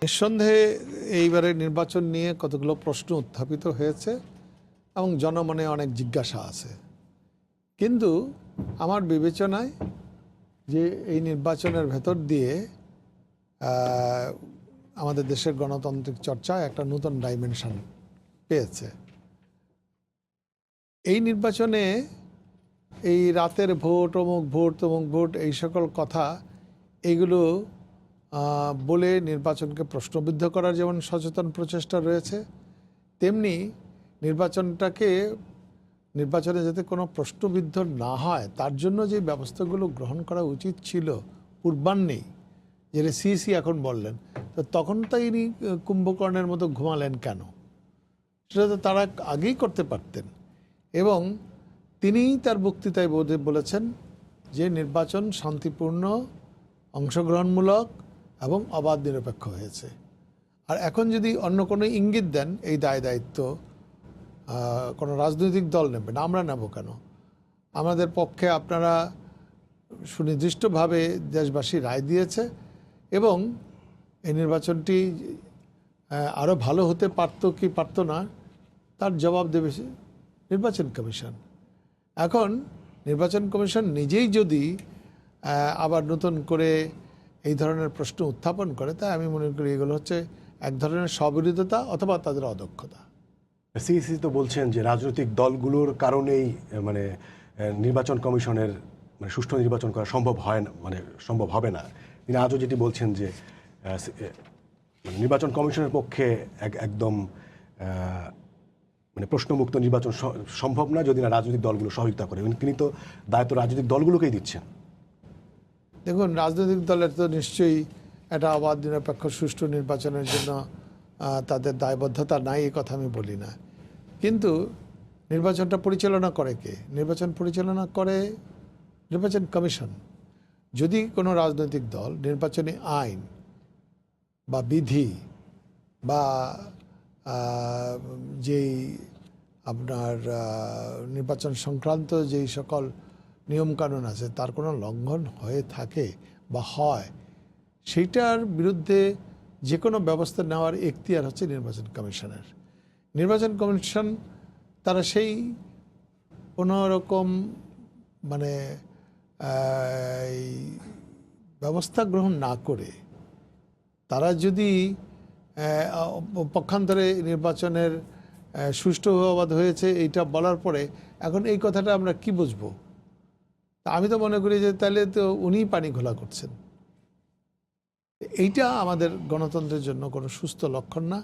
নিঃসন্দেহে এইবারের নির্বাচন নিয়ে কতগুলো প্রশ্ন উত্থাপিত হয়েছে এবং জনমনে অনেক জিজ্ঞাসা আছে, কিন্তু আমার বিবেচনায় যে এই নির্বাচনের ভেতর দিয়ে আমাদের দেশের গণতান্ত্রিক চর্চা একটা নতুন ডাইমেনশন পেয়েছে। এই নির্বাচনে এই রাতের ভোট, অমুক ভোট, তমুক ভোট, এই সকল কথা এইগুলো বলে নির্বাচনকে প্রশ্নবিদ্ধ করার যেমন সচেতন প্রচেষ্টা রয়েছে, তেমনি নির্বাচনে যাতে কোনো প্রশ্নবিদ্ধ না হয় তার জন্য যে ব্যবস্থাগুলো গ্রহণ করা উচিত ছিল পূর্বাহ্নেই, যেটা সিইসি এখন বললেন, তো তখন তাই ইনি কুম্ভকর্ণের মতো ঘুমালেন কেন? সেটা তো তারা আগেই করতে পারতেন। এবং তিনিই তার বক্তৃতায় বলেছেন যে নির্বাচন শান্তিপূর্ণ, অংশগ্রহণমূলক এবং অবাধ নিরপেক্ষ হয়েছে। আর এখন যদি অন্য কোনো ইঙ্গিত দেন এই দায়িত্ব কোনো রাজনৈতিক দল নেবে না, আমরা নেব কেন? আমাদের পক্ষে আপনারা সুনির্দিষ্টভাবে দেশবাসী রায় দিয়েছে এবং এই নির্বাচনটি আরও ভালো হতে পারত কি পারত না তার জবাব দেবে নির্বাচন কমিশন। এখন নির্বাচন কমিশন নিজেই যদি আবার নতুন করে এই ধরনের প্রশ্ন উত্থাপন করে, তাই আমি মনে করি এগুলো হচ্ছে এক ধরনের স্ববিরোধিতা অথবা তাদের অদক্ষতা। সিইসি তো বলছেন যে রাজনৈতিক দলগুলোর কারণেই মানে নির্বাচন কমিশনের মানে সুষ্ঠু নির্বাচন করা সম্ভব হবে না। তিনি আজও যেটি বলছেন যে নির্বাচন কমিশনের পক্ষে একদম মানে প্রশ্নমুক্ত নির্বাচন সম্ভব না যদি না রাজনৈতিক দলগুলো সহযোগিতা করে। তিনি তো দায়িত্ব রাজনৈতিক দলগুলোকেই দিচ্ছেন। দেখুন, রাজনৈতিক দলের তো নিশ্চয়ই একটা অবাধ নিরপেক্ষ সুষ্ঠু নির্বাচনের জন্য তাদের দায়বদ্ধতা নাই, এই কথা আমি বলি না, কিন্তু নির্বাচনটা পরিচালনা করে কে? নির্বাচন পরিচালনা করে নির্বাচন কমিশন। যদি কোনো রাজনৈতিক দল নির্বাচনী আইন বা বিধি বা যেই আপনার নির্বাচন সংক্রান্ত যেই সকল নিয়মকানুন আছে তার কোনো লঙ্ঘন হয়ে থাকে বা হয়, সেইটার বিরুদ্ধে যে কোনো ব্যবস্থা নেওয়ার এখতিয়ার হচ্ছে নির্বাচন কমিশনের। নির্বাচন কমিশন তারা সেই কোনো রকম মানে ব্যবস্থা গ্রহণ না করে তারা যদি পক্ষান্তরে নির্বাচনের সুষ্ঠু অবাধ হয়েছে এইটা বলার পরে এখন এই কথাটা আমরা কি বুঝবো? আমি তো মনে করি যে তাহলে তো উনিই পানি ঘোলা করছেন। এইটা আমাদের গণতন্ত্রের জন্য কোনো সুস্থ লক্ষণ না।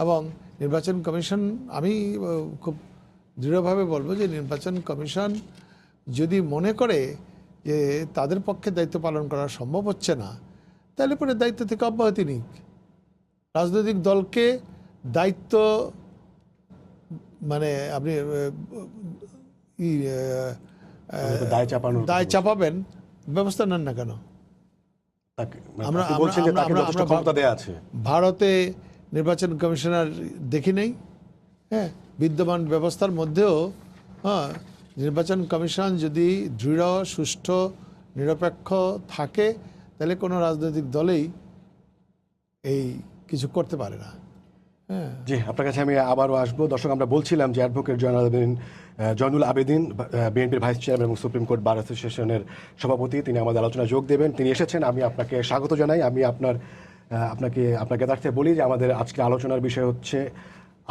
এবং নির্বাচন কমিশন, আমি খুব দৃঢ়ভাবে বলবো যে নির্বাচন কমিশন যদি মনে করে যে তাদের পক্ষে দায়িত্ব পালন করা সম্ভব হচ্ছে না, তাহলে পরে দায়িত্ব থেকে অব্যাহতি নিক। রাজনৈতিক দলকে দায়িত্ব মানে আপনি দায় চাপাবেন, ব্যবস্থা নেন না কেন? ভারতে নির্বাচন কমিশনার দেখি নেই। হ্যাঁ, বিদ্যমান ব্যবস্থার মধ্যেও নির্বাচন কমিশন যদি দৃঢ়, সুষ্ঠু, নিরপেক্ষ থাকে তাহলে কোনো রাজনৈতিক দলেই এই কিছু করতে পারে না। জি, আপনার কাছে আমি আবারও আসবো। দর্শক, আমরা বলছিলাম যে অ্যাডভোকেট জয়নুল আবেদিন, বিএনপির ভাইস চেয়ারম্যান এবং সুপ্রিম কোর্ট বার অ্যাসোসিয়েশনের সভাপতি, তিনি আমাদের আলোচনায় যোগ দেবেন। তিনি এসেছেন, আমি আপনাকে স্বাগত জানাই। আমি আপনার জ্ঞাতার্থে বলি যে আমাদের আজকে আলোচনার বিষয় হচ্ছে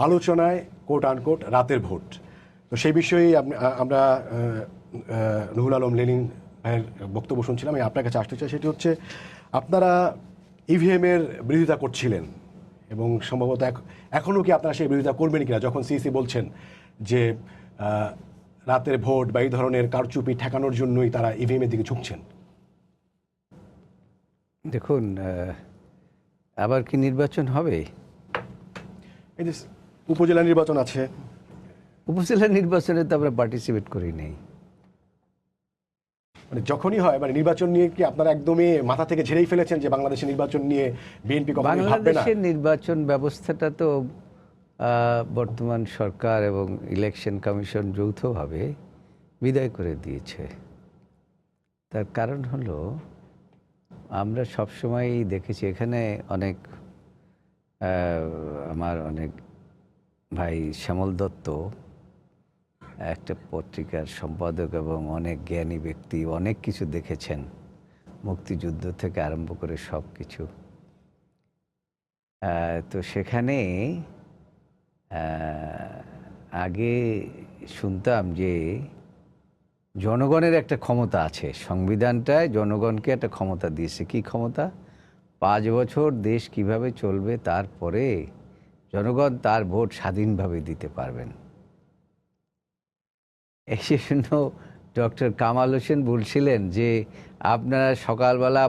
আলোচনায় কোট আনকোট রাতের ভোট। তো সেই বিষয়েই আমরা নুহুল আলম লেনিন ভাইয়ের বক্তব্য শুনছিলাম। আমি আপনার কাছে আসতে চাই, সেটি হচ্ছে আপনারা ইভিএমের বিরোধিতা করছিলেন এবং সম্ভবত এখনও কি আপনারা সেই বিরোধিতা করবেন কিনা, যখন সিইসি বলছেন যে রাতের ভোট বা এই ধরনের কারচুপি ঠেকানোর জন্যই তারা ইভিএমের দিকে ঝুঁকছেন? দেখুন, আবার কি নির্বাচন হবে? এই যে উপজেলা নির্বাচন আছে, উপজেলা নির্বাচনে তো আমরা পার্টিসিপেট করি নাই। মানে যখনই হয় মানে নির্বাচন নিয়ে কি আপনারা একদমই মাথা থেকে ঝেড়েই ফেলেছেন যে বাংলাদেশের নির্বাচন নিয়ে বিএনপি কখনোই ভাববে না? বাংলাদেশের নির্বাচন ব্যবস্থাটা তো বর্তমান সরকার এবং ইলেকশন কমিশন যৌথভাবে বিদায় করে দিয়েছে। তার কারণ হলো আমরা সবসময়ই দেখেছি এখানে অনেক আমার অনেক ভাই শ্যামল দত্ত একটা পত্রিকার সম্পাদক এবং অনেক জ্ঞানী ব্যক্তি, অনেক কিছু দেখেছেন মুক্তিযুদ্ধ থেকে আরম্ভ করে সব কিছু। তো সেখানে আগে শুনতাম যে জনগণের একটা ক্ষমতা আছে, সংবিধানটায় জনগণকে একটা ক্ষমতা দিয়েছে। কি ক্ষমতা? 5 বছর দেশ কিভাবে চলবে তারপরে জনগণ তার ভোট স্বাধীনভাবে দিতে পারবেন। এই জন্য ডক্টর কামাল হোসেন বলছিলেন যে আপনারা সকালবেলা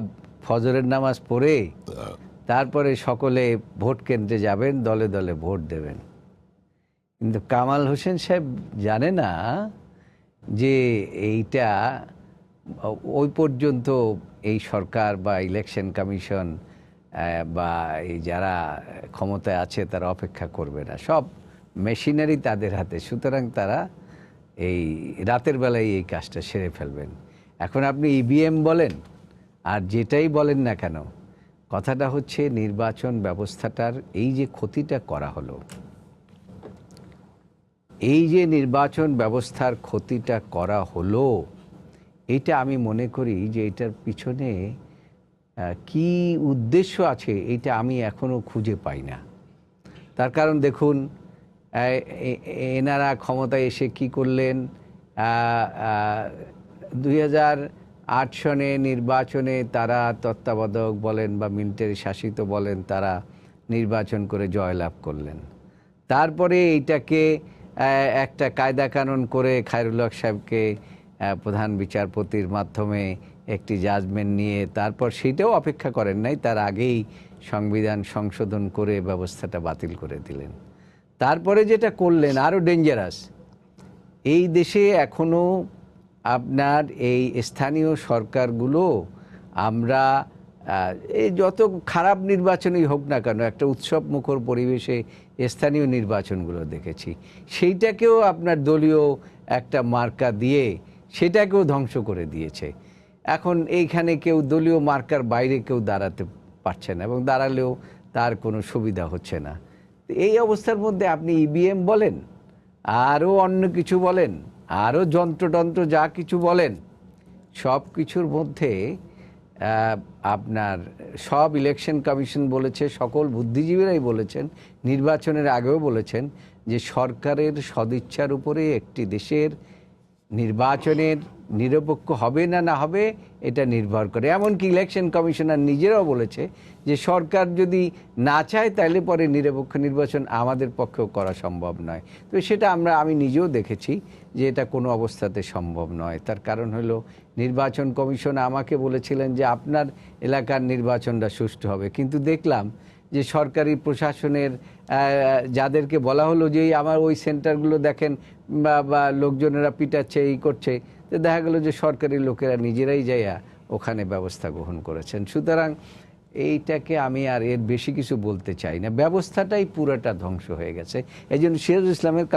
ফজরের নামাজ পড়ে তারপরে সকলে ভোট কেন্দ্রে যাবেন, দলে দলে ভোট দেবেন। কিন্তু কামাল হোসেন সাহেব জানে না যে এইটা ওই পর্যন্ত এই সরকার বা ইলেকশন কমিশন বা এই যারা ক্ষমতায় আছে তারা অপেক্ষা করবে না, সব মেশিনারি তাদের হাতে। সুতরাং তারা এই রাতের বেলায় এই কাজটা সেরে ফেলবেন। এখন আপনি ইভিএম বলেন আর যেটাই বলেন না কেন, কথাটা হচ্ছে নির্বাচন ব্যবস্থাটার এই যে ক্ষতিটা করা হলো, এই যে নির্বাচন ব্যবস্থার ক্ষতিটা করা হলো, এটা আমি মনে করি যে এটার পিছনে কি উদ্দেশ্য আছে এটা আমি এখনো খুঁজে পাই না। তার কারণ দেখুন, এনারা ক্ষমতায় এসে কি করলেন, 2008 সনে নির্বাচনে তারা তত্ত্বাবধায়ক বলেন বা মিলিটারি শাসিত বলেন, তারা নির্বাচন করে জয়লাভ করলেন। তারপরে এইটাকে একটা কায়দা কানুন করে খায়রুল হক সাহেবকে প্রধান বিচারপতির মাধ্যমে একটি জাজমেন্ট নিয়ে তারপর সেটাও অপেক্ষা করেন নাই, তার আগেই সংবিধান সংশোধন করে ব্যবস্থাটা বাতিল করে দিলেন। তারপরে যেটা করলেন আরও ডেঞ্জারাস, এই দেশে এখনও আপনার এই স্থানীয় সরকারগুলো, আমরা এই যত খারাপ নির্বাচনই হোক না কেন, একটা উৎসব মুখর পরিবেশে স্থানীয় নির্বাচনগুলো দেখেছি, সেইটাকেও আপনার দলীয় একটা মার্কা দিয়ে সেটাকেও ধ্বংস করে দিয়েছে। এখন এইখানে কেউ দলীয় মার্কার বাইরে কেউ দাঁড়াতে পারছে না এবং দাঁড়ালেও তার কোনো সুবিধা হচ্ছে না। এই অবস্থার মধ্যে আপনি ইভিএম বলেন, আরও অন্য কিছু বলেন, আরও যন্ত্রতন্ত্র যা কিছু বলেন, সব কিছুর মধ্যে আপনার সব ইলেকশন কমিশন বলেছে, সকল বুদ্ধিজীবীরাই বলেছেন, নির্বাচনের আগেও বলেছেন যে সরকারের সদিচ্ছার উপরে একটি দেশের নির্বাচনের নিরপেক্ষ হবে না না হবে এটা নির্ভর করে। এমনকি ইলেকশন কমিশনার নিজেরাও বলেছে যে সরকার যদি না চায় তাহলে পরে নিরপেক্ষ নির্বাচন আমাদের পক্ষেও করা সম্ভব নয়। তো সেটা আমি নিজেও দেখেছি যে এটা কোনো অবস্থাতে সম্ভব নয়। তার কারণ হলো নির্বাচন কমিশন আমাকে বলেছিলেন যে আপনার এলাকার নির্বাচনটা সুষ্ঠু হবে, কিন্তু দেখলাম যে সরকারি প্রশাসনের যাদেরকে বলা হলো যে আমার ওই সেন্টারগুলো দেখেন বা লোকজনেরা পিটাচ্ছে, এই করছে, তো দেখা গেল যে সরকারি লোকেরা নিজেরাই যাইয়া ওখানে ব্যবস্থা গ্রহণ করেছেন। সুতরাং এইটাকে আমি আর এর বেশি কিছু বলতে চাই না, ব্যবস্থাটাই পুরোটা ধ্বংস হয়ে গেছে। এই জন্য সিরাজুল ইসলামের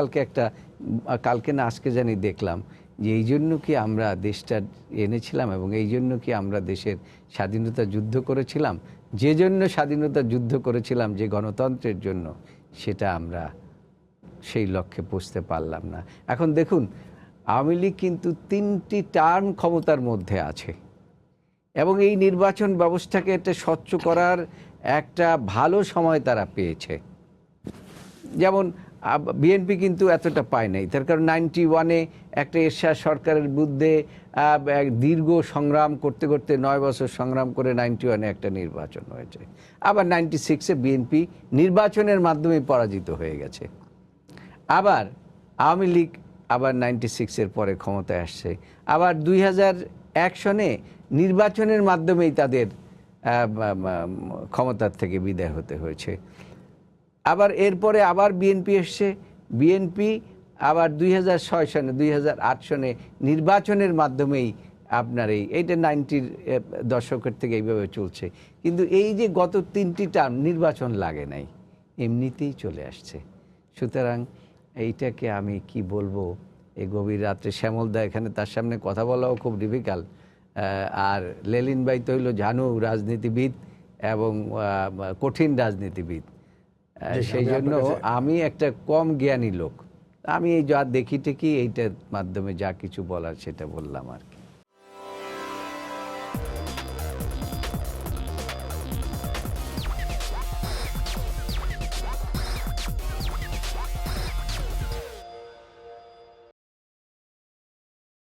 কালকে না আজকে জানি দেখলাম যে এই জন্য কি আমরা দেশটা এনেছিলাম এবং এই জন্য কি আমরা দেশের স্বাধীনতা যুদ্ধ করেছিলাম, যে জন্য স্বাধীনতা যুদ্ধ করেছিলাম, যে গণতন্ত্রের জন্য, সেটা আমরা সেই লক্ষ্যে পৌঁছতে পারলাম না। এখন দেখুন, আওয়ামী লীগ কিন্তু 3টি টার্ম ক্ষমতার মধ্যে আছে এবং এই নির্বাচন ব্যবস্থাকে একটা স্বচ্ছ করার একটা ভালো সময় তারা পেয়েছে। যেমন বিএনপি কিন্তু এতটা পায় নাই, তার কারণ 91-এ একটা এরশাদ সরকারের বিরুদ্ধে দীর্ঘ সংগ্রাম করতে করতে 9 বছর সংগ্রাম করে 91-এ একটা নির্বাচন হয়েছে। আবার 96-এ বিএনপি নির্বাচনের মাধ্যমে পরাজিত হয়ে গেছে। আবার আওয়ামী লীগ আবার 96-এর পরে ক্ষমতায় আসছে, আবার 2001 সনে নির্বাচনের মাধ্যমেই তাদের ক্ষমতার থেকে বিদায় হতে হয়েছে। আবার এরপরে আবার বিএনপি এসছে, বিএনপি আবার 2006 সনে 2008 সনে নির্বাচনের মাধ্যমেই আপনার এইটা 90-র দশকের থেকে এইভাবে চলছে। কিন্তু এই যে গত 3টি টার্ম নির্বাচন লাগে নাই, এমনিতেই চলে আসছে। সুতরাং এইটাকে আমি কি বলবো, এই গভীর রাত্রে শ্যামলদা এখানে, তার সামনে কথা বলাও খুব ডিফিকাল্ট। আর লেলিন ভাই তো হইল জানু রাজনীতিবিদ এবং কঠিন রাজনীতিবিদ। জি, সেই আমি জন্য আপনার কাছে- আমি একটা কম জ্ঞানী লোক, আমি এই যা দেখি টেকি এইটার মাধ্যমে যা কিছু বলার সেটা বললাম আর কি।